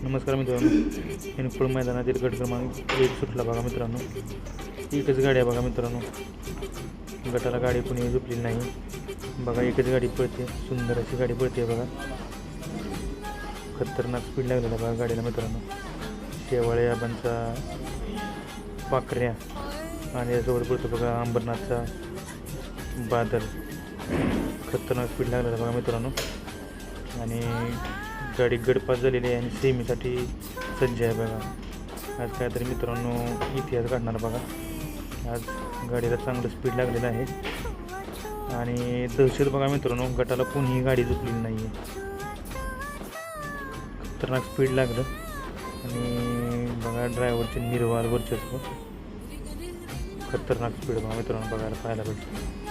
नमस्कार मित्रांनो, इनफोड मैदानातील गट क्रमांक 1 सुटला बघा मित्रांनो. एकच गाडी आहे बघा मित्रांनो. गटाला गाडी कुणी झुकलेली नाही बघा. एकच गाडी पळते, सुंदर अशी गाडी पळते बघा. खतरनाक स्पीड लागलेला बघा गाडीला मित्रांनो. शेवाळे आबांचा पाखऱ्या आणि याच्यावर पळतो बघा अंबरनाथचा बादल. खतरनाक स्पीड लागलेला बघा मित्रांनो. आणि गाडी गडपास झालेली आहे आणि सेमीसाठी सज्ज आहे बघा. आज काहीतरी मित्रांनो इतिहास काढणार बघा. आज गाडीला चांगलं स्पीड लागलेलं आहे आणि दहशत बघा मित्रांनो. गटाला कोणीही गाडी झुकलेली नाही आहे. खतरनाक स्पीड लागलं आणि बघा ड्रायव्हरचे निर्वाल वर्चस्व. खतरनाक स्पीड बघा मित्रांनो, बघायला पाहायला पाहिजे.